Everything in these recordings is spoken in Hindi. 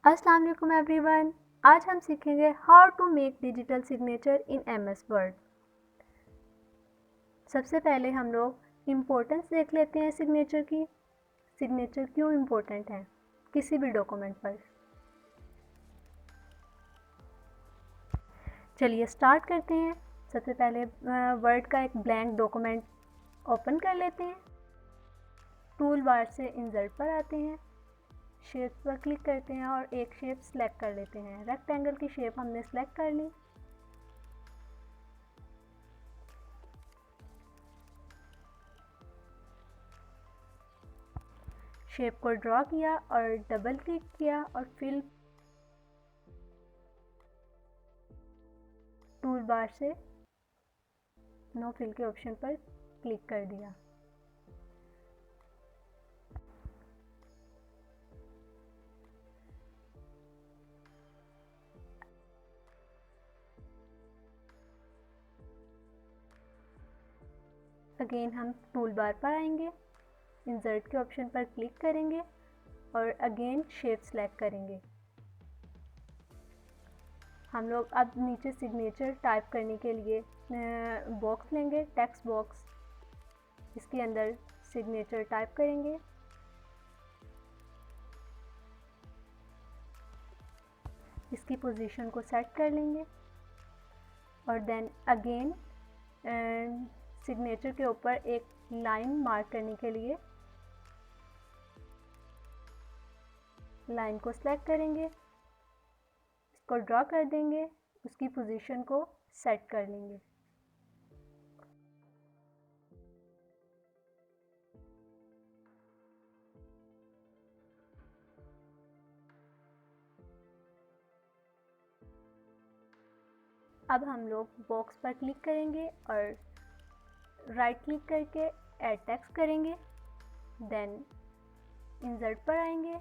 अस्सलाम वालेकुम एवरीवन। आज हम सीखेंगे how to make digital signature in MS word. सबसे पहले हम लोग इम्पोर्टेंस देख लेते हैं सिग्नेचर की। सिग्नेचर क्यों इम्पोर्टेंट है किसी भी डॉक्यूमेंट पर। चलिए स्टार्ट करते हैं। सबसे पहले वर्ड का एक ब्लैंक डॉक्यूमेंट ओपन कर लेते हैं। टूल बार से इंसर्ट पर आते हैं, शेप पर क्लिक करते हैं और एक शेप सेलेक्ट कर लेते हैं। रेक्टेंगल की शेप हमने सेलेक्ट कर ली। शेप को ड्रॉ किया और डबल क्लिक किया और फिल टूल बार से नो फिल के ऑप्शन पर क्लिक कर दिया। अगेन हम टूल बार पर आएंगे, इंसर्ट के ऑप्शन पर क्लिक करेंगे और अगेन शेप सेलेक्ट करेंगे। हम लोग अब नीचे सिग्नेचर टाइप करने के लिए बॉक्स लेंगे, टेक्स्ट बॉक्स। इसके अंदर सिग्नेचर टाइप करेंगे। इसकी पोजीशन को सेट कर लेंगे और देन अगेन सिग्नेचर के ऊपर एक लाइन मार्क करने के लिए लाइन को सेलेक्ट करेंगे, इसको ड्रॉ कर देंगे, उसकी पोजीशन को सेट कर लेंगे। अब हम लोग बॉक्स पर क्लिक करेंगे और राइट क्लिक करके ऐड टेक्स्ट करेंगे। देन इंसर्ट पर आएंगे,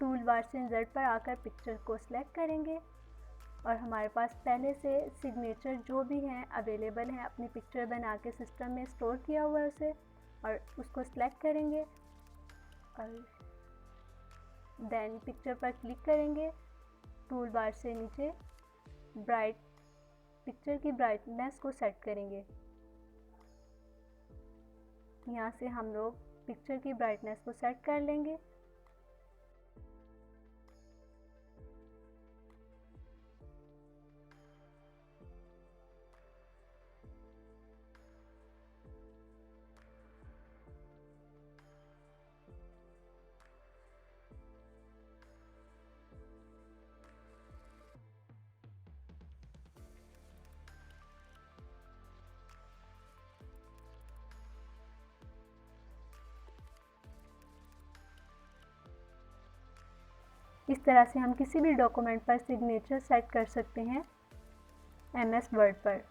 टूल बार से इंसर्ट पर आकर पिक्चर को सिलेक्ट करेंगे और हमारे पास पहले से सिग्नेचर जो भी हैं अवेलेबल हैं, अपनी पिक्चर बना के सिस्टम में स्टोर किया हुआ है उसे, और उसको सिलेक्ट करेंगे और देन पिक्चर पर क्लिक करेंगे। टूल बार से नीचे पिक्चर की ब्राइटनेस को सेट करेंगे। यहाँ से हम लोग पिक्चर की ब्राइटनेस को सेट कर लेंगे। इस तरह से हम किसी भी डॉक्यूमेंट पर सिग्नेचर सेट कर सकते हैं MS वर्ड पर।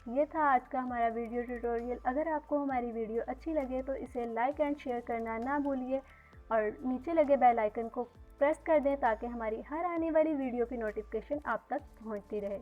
ये था आज का हमारा वीडियो ट्यूटोरियल। अगर आपको हमारी वीडियो अच्छी लगे तो इसे लाइक एंड शेयर करना ना भूलिए और नीचे लगे बेल आइकन को प्रेस कर दें ताकि हमारी हर आने वाली वीडियो की नोटिफिकेशन आप तक पहुंचती रहे।